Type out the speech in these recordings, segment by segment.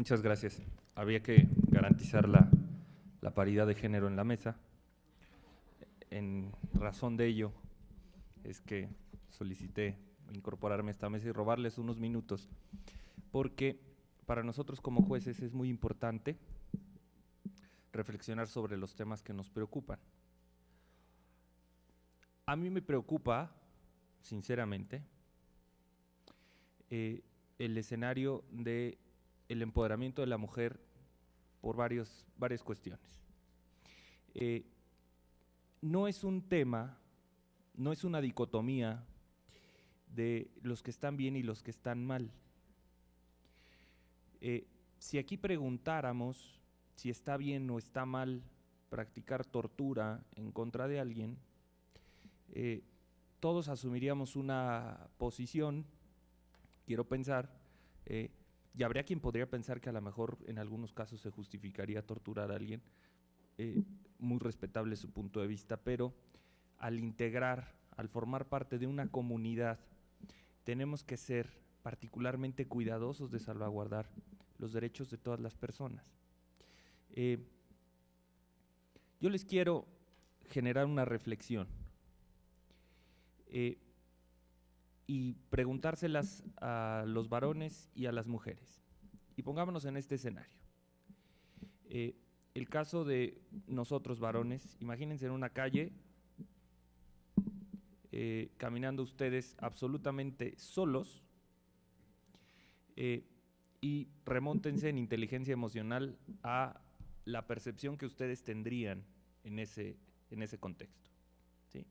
Muchas gracias. Había que garantizar la paridad de género en la mesa. En razón de ello es que solicité incorporarme a esta mesa y robarles unos minutos, porque para nosotros como jueces es muy importante reflexionar sobre los temas que nos preocupan. A mí me preocupa, sinceramente, el escenario de el empoderamiento de la mujer por varias cuestiones. No es un tema, no es una dicotomía de los que están bien y los que están mal. Si aquí preguntáramos si está bien o está mal practicar tortura en contra de alguien, todos asumiríamos una posición, quiero pensar, y habría quien podría pensar que a lo mejor en algunos casos se justificaría torturar a alguien, muy respetable su punto de vista, pero al integrar, al formar parte de una comunidad, tenemos que ser particularmente cuidadosos de salvaguardar los derechos de todas las personas. Yo les quiero generar una reflexión y preguntárselas a los varones y a las mujeres. Y pongámonos en este escenario. El caso de nosotros varones, imagínense en una calle, caminando ustedes absolutamente solos, y remóntense en inteligencia emocional a la percepción que ustedes tendrían en ese contexto, ¿sí?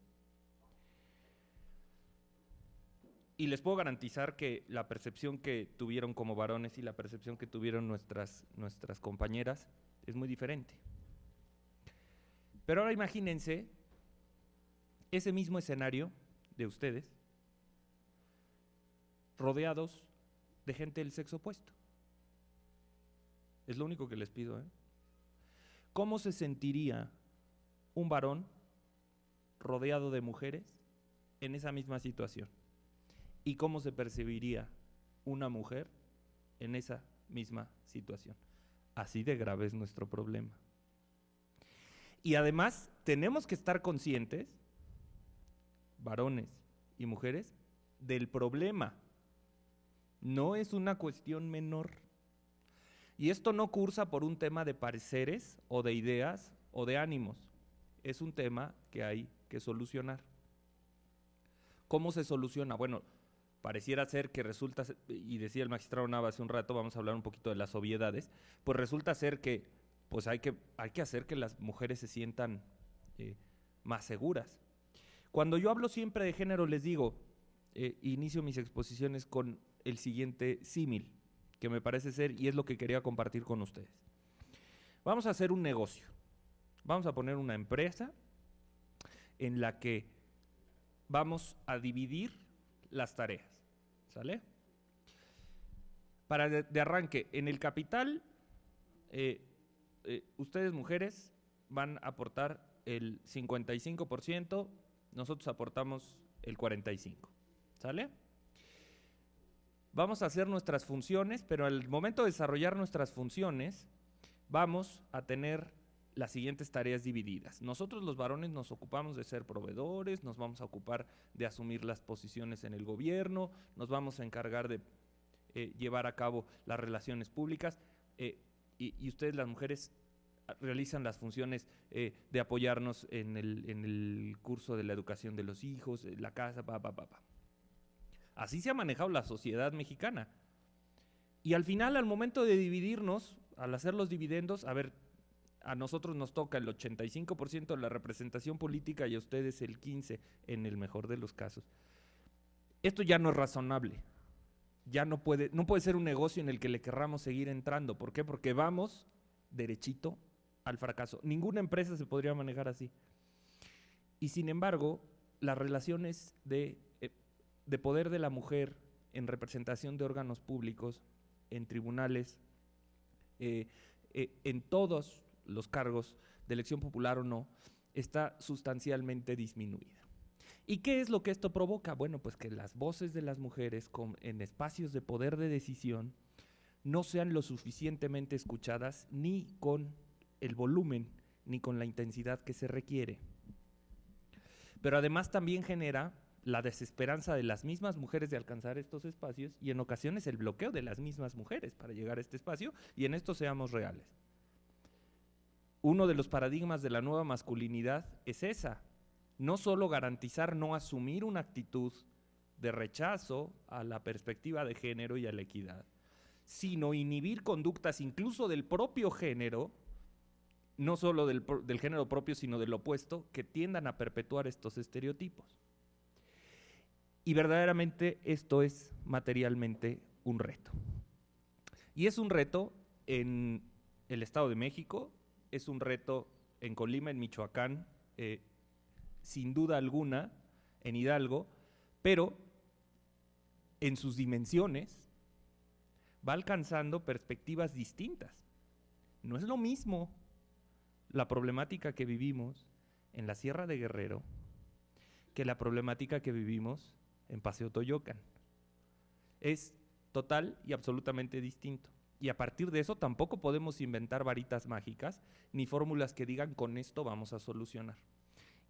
Y les puedo garantizar que la percepción que tuvieron como varones y la percepción que tuvieron nuestras compañeras es muy diferente. Pero ahora imagínense ese mismo escenario de ustedes rodeados de gente del sexo opuesto. Es lo único que les pido, ¿eh? ¿Cómo se sentiría un varón rodeado de mujeres en esa misma situación? ¿Y cómo se percibiría una mujer en esa misma situación? Así de grave es nuestro problema. Y además tenemos que estar conscientes, varones y mujeres, del problema. No es una cuestión menor. Y esto no cursa por un tema de pareceres o de ideas o de ánimos. Es un tema que hay que solucionar. ¿Cómo se soluciona? Bueno, pareciera ser que resulta, y decía el magistrado Nava hace un rato, vamos a hablar un poquito de las obviedades, pues resulta ser que pues hay que hacer que las mujeres se sientan más seguras. Cuando yo hablo siempre de género, les digo, inicio mis exposiciones con el siguiente símil, que me parece ser, y es lo que quería compartir con ustedes. Vamos a hacer un negocio, vamos a poner una empresa en la que vamos a dividir las tareas, ¿sale? Para de arranque, en el capital, ustedes mujeres van a aportar el 55%, nosotros aportamos el 45%, ¿sale? Vamos a hacer nuestras funciones, pero al momento de desarrollar nuestras funciones, vamos a tener las siguientes tareas divididas. Nosotros los varones nos ocupamos de ser proveedores, nos vamos a ocupar de asumir las posiciones en el gobierno, nos vamos a encargar de llevar a cabo las relaciones públicas, y ustedes las mujeres realizan las funciones de apoyarnos en el curso de la educación de los hijos, la casa, Así se ha manejado la sociedad mexicana. Y al final, al momento de dividirnos, al hacer los dividendos, a ver, a nosotros nos toca el 85% de la representación política y a ustedes el 15%, en el mejor de los casos. Esto ya no es razonable. Ya no puede ser un negocio en el que le querramos seguir entrando. ¿Por qué? Porque vamos derechito al fracaso. Ninguna empresa se podría manejar así. Y sin embargo, las relaciones de poder de la mujer en representación de órganos públicos, en tribunales, en todos los cargos de elección popular o no, está sustancialmente disminuida. ¿Y qué es lo que esto provoca? Bueno, pues que las voces de las mujeres en espacios de poder de decisión no sean lo suficientemente escuchadas ni con el volumen ni con la intensidad que se requiere. Pero además también genera la desesperanza de las mismas mujeres de alcanzar estos espacios y en ocasiones el bloqueo de las mismas mujeres para llegar a este espacio, y en esto seamos reales. Uno de los paradigmas de la nueva masculinidad es esa, no solo garantizar no asumir una actitud de rechazo a la perspectiva de género y a la equidad, sino inhibir conductas incluso del propio género, no solo del género propio, sino del opuesto, que tiendan a perpetuar estos estereotipos. Y verdaderamente esto es materialmente un reto. Y es un reto en el Estado de México, es un reto en Colima, en Michoacán, sin duda alguna, en Hidalgo, pero en sus dimensiones va alcanzando perspectivas distintas. No es lo mismo la problemática que vivimos en la Sierra de Guerrero que la problemática que vivimos en Paseo Toyocan. Es total y absolutamente distinto. Y a partir de eso tampoco podemos inventar varitas mágicas ni fórmulas que digan con esto vamos a solucionar.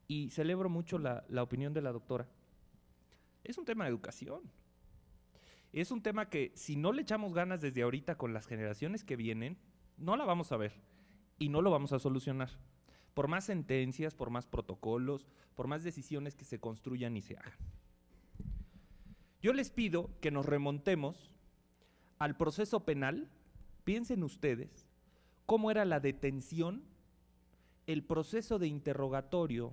Y celebro mucho la opinión de la doctora. Es un tema de educación. Es un tema que si no le echamos ganas desde ahorita con las generaciones que vienen, no la vamos a ver y no lo vamos a solucionar. Por más sentencias, por más protocolos, por más decisiones que se construyan y se hagan. Yo les pido que nos remontemos al proceso penal. Piensen ustedes cómo era la detención, el proceso de interrogatorio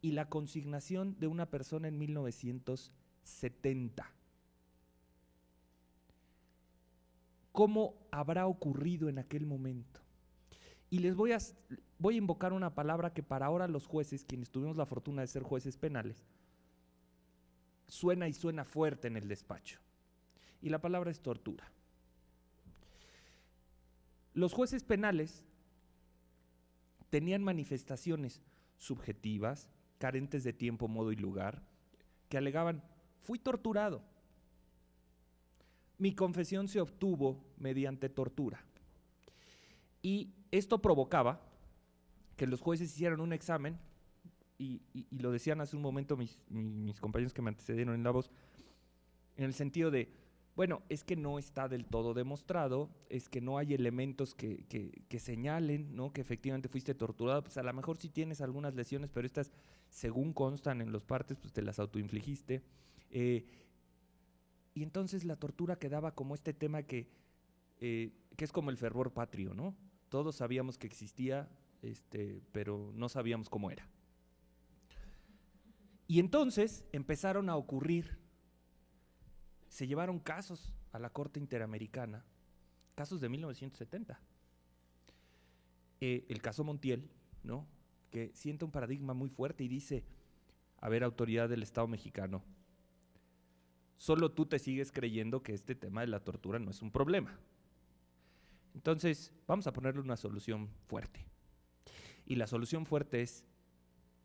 y la consignación de una persona en 1970. ¿Cómo habrá ocurrido en aquel momento? Y les voy a invocar una palabra que para ahora los jueces, quienes tuvimos la fortuna de ser jueces penales, suena y suena fuerte en el despacho. Y la palabra es tortura. Los jueces penales tenían manifestaciones subjetivas, carentes de tiempo, modo y lugar, que alegaban, fui torturado. Mi confesión se obtuvo mediante tortura. Y esto provocaba que los jueces hicieran un examen, y lo decían hace un momento mis compañeros que me antecedieron en la voz, en el sentido de, bueno, es que no está del todo demostrado, es que no hay elementos que señalen, ¿no?, que efectivamente fuiste torturado, pues a lo mejor sí tienes algunas lesiones, pero estas, según constan en los partes, pues te las autoinfligiste. Y entonces la tortura quedaba como este tema que es como el fervor patrio, ¿no? Todos sabíamos que existía, pero no sabíamos cómo era. Y entonces empezaron a ocurrir, se llevaron casos a la Corte Interamericana, casos de 1970. El caso Montiel, ¿no?, que sienta un paradigma muy fuerte y dice, a ver, autoridad del Estado mexicano, solo tú te sigues creyendo que este tema de la tortura no es un problema. Entonces, vamos a ponerle una solución fuerte. Y la solución fuerte es,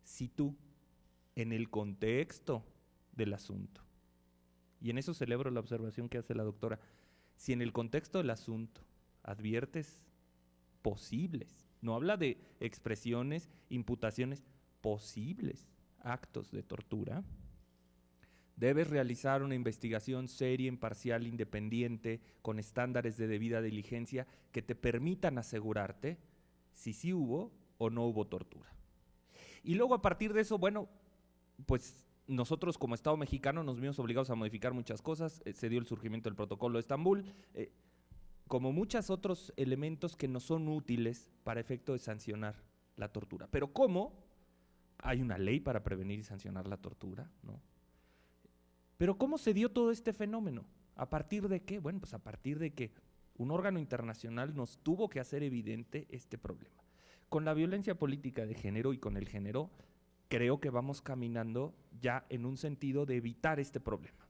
si tú, en el contexto del asunto, y en eso celebro la observación que hace la doctora, si en el contexto del asunto adviertes posibles, no habla de expresiones, imputaciones, posibles actos de tortura, debes realizar una investigación seria, imparcial, independiente, con estándares de debida diligencia que te permitan asegurarte si sí hubo o no hubo tortura. Y luego a partir de eso, bueno, pues nosotros como Estado mexicano nos vimos obligados a modificar muchas cosas, se dio el surgimiento del Protocolo de Estambul, como muchos otros elementos que no son útiles para efecto de sancionar la tortura. Pero ¿cómo? Hay una ley para prevenir y sancionar la tortura, ¿no? Pero ¿cómo se dio todo este fenómeno? ¿A partir de qué? Bueno, pues a partir de que un órgano internacional nos tuvo que hacer evidente este problema. Con la violencia política de género y con el género, creo que vamos caminando ya en un sentido de evitar este problema.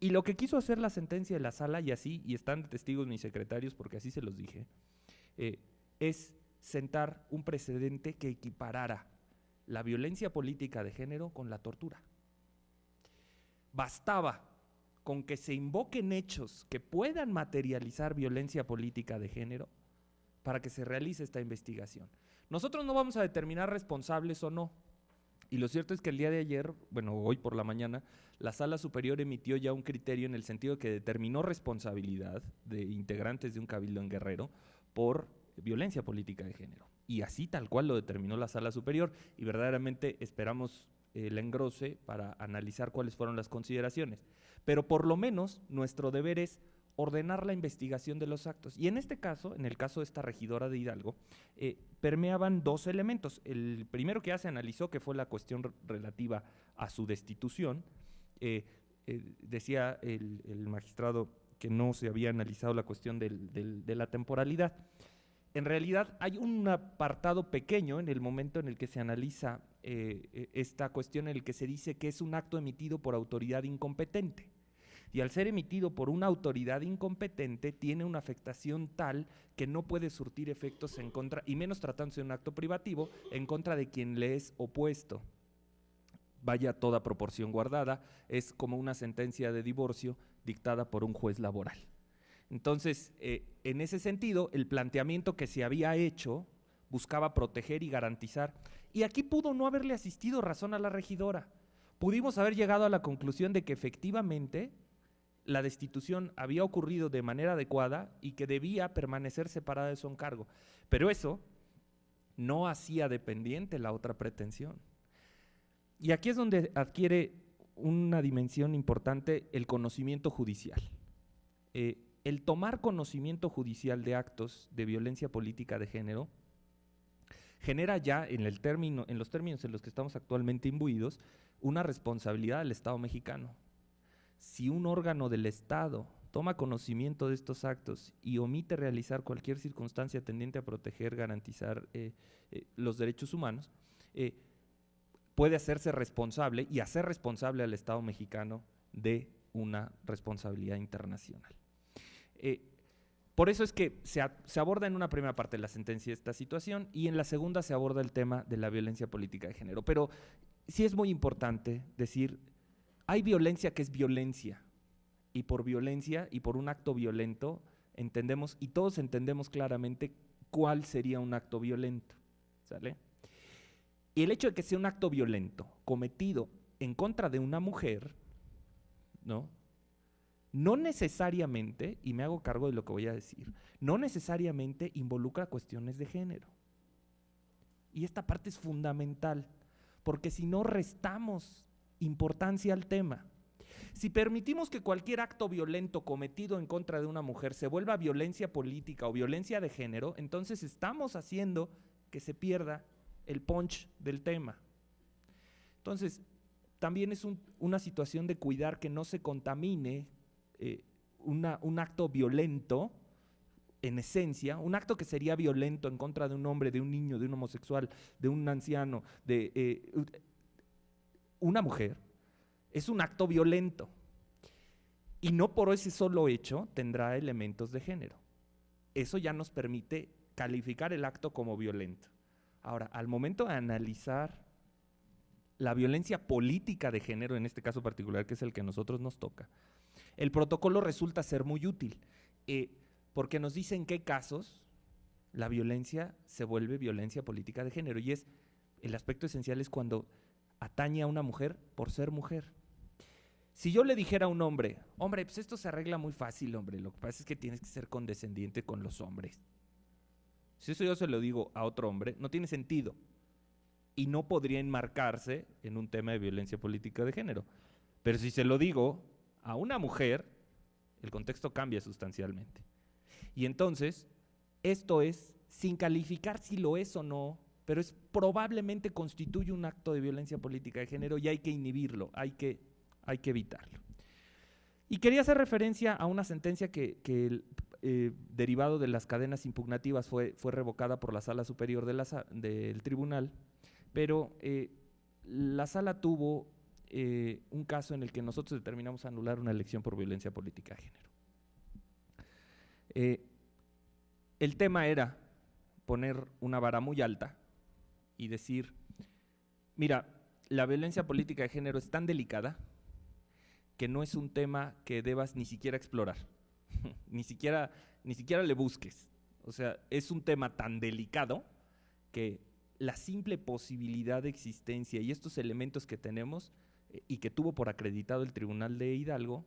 Y lo que quiso hacer la sentencia de la sala, y así, y están de testigos mis secretarios porque así se los dije, es sentar un precedente que equiparara la violencia política de género con la tortura. Bastaba con que se invoquen hechos que puedan materializar violencia política de género para que se realice esta investigación. Nosotros no vamos a determinar responsables o no. Y lo cierto es que el día de ayer, bueno, hoy por la mañana, la Sala Superior emitió ya un criterio en el sentido que determinó responsabilidad de integrantes de un cabildo en Guerrero por violencia política de género. Y así tal cual lo determinó la Sala Superior, y verdaderamente esperamos el engrose para analizar cuáles fueron las consideraciones. Pero por lo menos nuestro deber es ordenar la investigación de los actos. Y en este caso, en el caso de esta regidora de Hidalgo, permeaban dos elementos. El primero que ya se analizó, que fue la cuestión relativa a su destitución. Decía el magistrado que no se había analizado la cuestión de la temporalidad. En realidad hay un apartado pequeño en el momento en el que se analiza esta cuestión, en el que se dice que es un acto emitido por autoridad incompetente. Y al ser emitido por una autoridad incompetente, tiene una afectación tal que no puede surtir efectos en contra, y menos tratándose de un acto privativo, en contra de quien le es opuesto. Vaya toda proporción guardada, es como una sentencia de divorcio dictada por un juez laboral. Entonces, en ese sentido, el planteamiento que se había hecho buscaba proteger y garantizar, y aquí pudo no haberle asistido razón a la regidora. Pudimos haber llegado a la conclusión de que efectivamente la destitución había ocurrido de manera adecuada y que debía permanecer separada de su encargo. Pero eso no hacía dependiente la otra pretensión. Y aquí es donde adquiere una dimensión importante el conocimiento judicial. El tomar conocimiento judicial de actos de violencia política de género genera ya, en los términos en los que estamos actualmente imbuidos, una responsabilidad del Estado mexicano. Si un órgano del Estado toma conocimiento de estos actos y omite realizar cualquier circunstancia tendiente a proteger, garantizar los derechos humanos, puede hacerse responsable y hacer responsable al Estado mexicano de una responsabilidad internacional. Por eso es que se aborda en una primera parte de la sentencia esta situación, y en la segunda se aborda el tema de la violencia política de género. Pero sí es muy importante decir, hay violencia que es violencia, y por violencia y por un acto violento entendemos, y todos entendemos claramente cuál sería un acto violento, ¿sale? Y el hecho de que sea un acto violento cometido en contra de una mujer, ¿no? No necesariamente, y me hago cargo de lo que voy a decir, no necesariamente involucra cuestiones de género. Y esta parte es fundamental, porque si no restamos importancia al tema. Si permitimos que cualquier acto violento cometido en contra de una mujer se vuelva violencia política o violencia de género, entonces estamos haciendo que se pierda el punch del tema. Entonces, también es una situación de cuidar que no se contamine un acto violento, en esencia, un acto que sería violento en contra de un hombre, de un niño, de un homosexual, de un anciano, de una mujer, es un acto violento. Y no por ese solo hecho tendrá elementos de género. Eso ya nos permite calificar el acto como violento. Ahora, al momento de analizar la violencia política de género, en este caso particular, que es el que a nosotros nos toca, el protocolo resulta ser muy útil, porque nos dice en qué casos la violencia se vuelve violencia política de género, y el aspecto esencial es cuando atañe a una mujer por ser mujer. Si yo le dijera a un hombre, pues esto se arregla muy fácil, hombre, lo que pasa es que tienes que ser condescendiente con los hombres. Si eso yo se lo digo a otro hombre, no tiene sentido y no podría enmarcarse en un tema de violencia política de género. Pero si se lo digo a una mujer, el contexto cambia sustancialmente. Y entonces, esto es, sin calificar si lo es o no, pero probablemente constituye un acto de violencia política de género y hay que inhibirlo, hay que evitarlo. Y quería hacer referencia a una sentencia que derivado de las cadenas impugnativas fue revocada por la Sala Superior del Tribunal, pero la Sala tuvo un caso en el que nosotros determinamos anular una elección por violencia política de género. El tema era poner una vara muy alta y decir, mira, la violencia política de género es tan delicada que no es un tema que debas ni siquiera explorar, ni siquiera le busques. O sea, es un tema tan delicado que la simple posibilidad de existencia y estos elementos que tenemos y que tuvo por acreditado el Tribunal de Hidalgo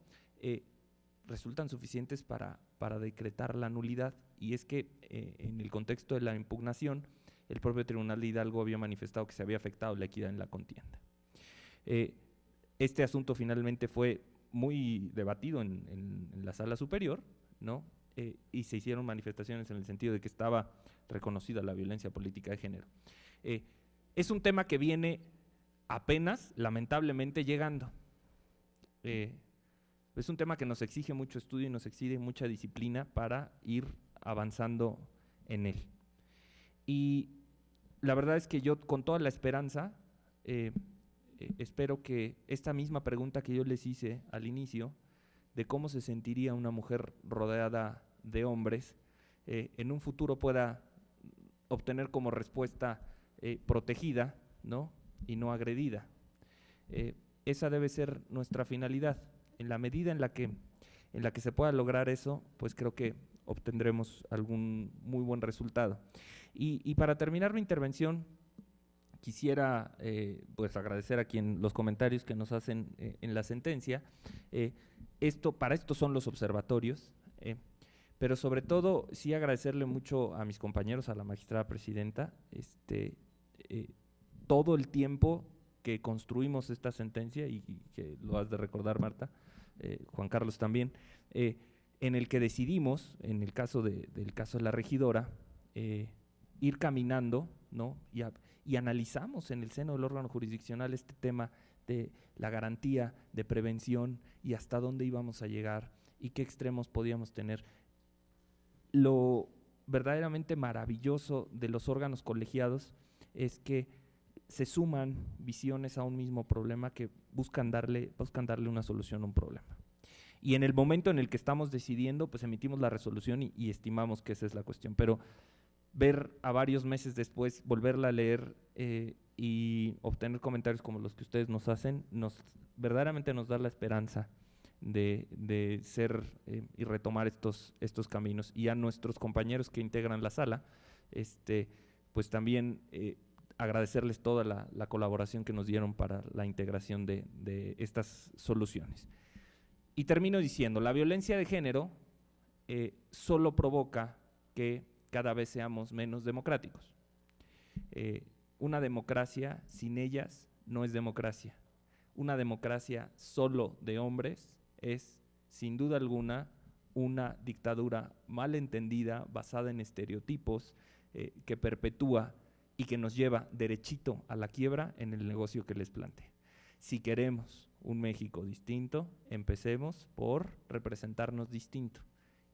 resultan suficientes para decretar la nulidad. Y es que en el contexto de la impugnación, el propio Tribunal de Hidalgo había manifestado que se había afectado la equidad en la contienda. Este asunto finalmente fue muy debatido en la sala superior, ¿no? Y se hicieron manifestaciones en el sentido de que estaba reconocida la violencia política de género. Es un tema que viene apenas, lamentablemente, llegando. Es un tema que nos exige mucho estudio y nos exige mucha disciplina para ir avanzando en él. Y la verdad es que yo, con toda la esperanza, espero que esta misma pregunta que yo les hice al inicio, de cómo se sentiría una mujer rodeada de hombres, en un futuro pueda obtener como respuesta protegida, ¿no? Y no agredida. Esa debe ser nuestra finalidad. En la medida en la que se pueda lograr eso, pues creo que obtendremos algún muy buen resultado. Y para terminar mi intervención, quisiera pues agradecer a los comentarios que nos hacen en la sentencia. Para esto son los observatorios, pero sobre todo sí agradecerle mucho a mis compañeros, a la magistrada presidenta, todo el tiempo que construimos esta sentencia, y que lo has de recordar, Marta, Juan Carlos también, en el que decidimos, en el caso del caso de la regidora, ir caminando, ¿no? Y analizamos en el seno del órgano jurisdiccional este tema de la garantía de prevención y hasta dónde íbamos a llegar y qué extremos podíamos tener. Lo verdaderamente maravilloso de los órganos colegiados es que se suman visiones a un mismo problema que buscan darle una solución a un problema. Y en el momento en el que estamos decidiendo, pues emitimos la resolución y estimamos que esa es la cuestión. Pero ver a varios meses después, volverla a leer y obtener comentarios como los que ustedes nos hacen, verdaderamente nos da la esperanza de ser y retomar estos caminos. Y a nuestros compañeros que integran la sala, pues también agradecerles toda la colaboración que nos dieron para la integración de estas soluciones. Y termino diciendo, la violencia de género solo provoca que cada vez seamos menos democráticos. Una democracia sin ellas no es democracia. Una democracia solo de hombres es, sin duda alguna, una dictadura mal entendida, basada en estereotipos, que perpetúa y que nos lleva derechito a la quiebra en el negocio que les planteé. Si queremos un México distinto, empecemos por representarnos distinto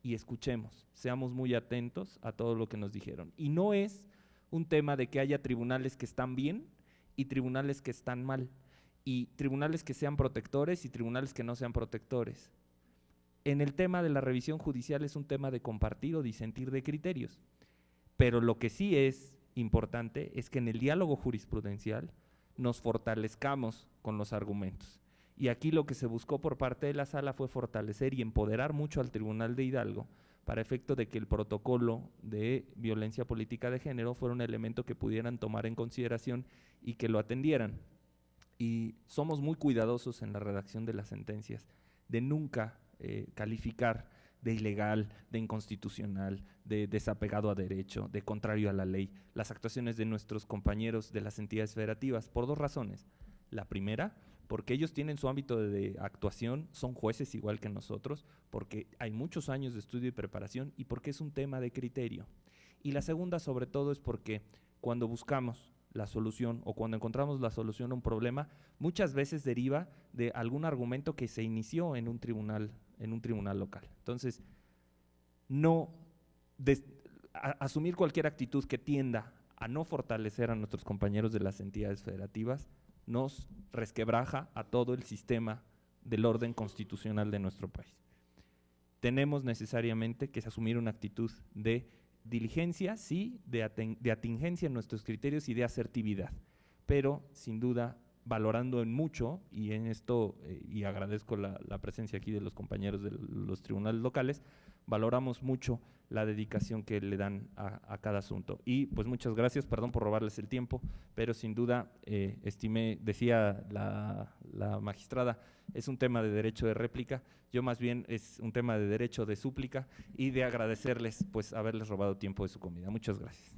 y escuchemos, seamos muy atentos a todo lo que nos dijeron. Y no es un tema de que haya tribunales que están bien y tribunales que están mal, y tribunales que sean protectores y tribunales que no sean protectores. En el tema de la revisión judicial es un tema de compartir o disentir de criterios, pero lo que sí es importante es que en el diálogo jurisprudencial nos fortalezcamos con los argumentos. Y aquí lo que se buscó por parte de la sala fue fortalecer y empoderar mucho al Tribunal de Hidalgo para efecto de que el protocolo de violencia política de género fuera un elemento que pudieran tomar en consideración y que lo atendieran. Y somos muy cuidadosos en la redacción de las sentencias, de nunca calificar de ilegal, de inconstitucional, de desapegado a derecho, de contrario a la ley, las actuaciones de nuestros compañeros de las entidades federativas, por dos razones. La primera, porque ellos tienen su ámbito de actuación, son jueces igual que nosotros, porque hay muchos años de estudio y preparación y porque es un tema de criterio. Y la segunda, sobre todo, es porque cuando buscamos la solución o cuando encontramos la solución a un problema, muchas veces deriva de algún argumento que se inició en un tribunal local. Entonces, asumir cualquier actitud que tienda a no fortalecer a nuestros compañeros de las entidades federativas nos resquebraja a todo el sistema del orden constitucional de nuestro país. Tenemos necesariamente que asumir una actitud de diligencia, sí, de atingencia en nuestros criterios y de asertividad, pero sin duda valorando en mucho, y en esto, y agradezco la presencia aquí de los compañeros de los tribunales locales, valoramos mucho la dedicación que le dan a cada asunto. Y pues muchas gracias, perdón por robarles el tiempo, pero sin duda estimé, decía la magistrada, es un tema de derecho de réplica, yo más bien es un tema de derecho de súplica y de agradecerles pues haberles robado tiempo de su comida. Muchas gracias.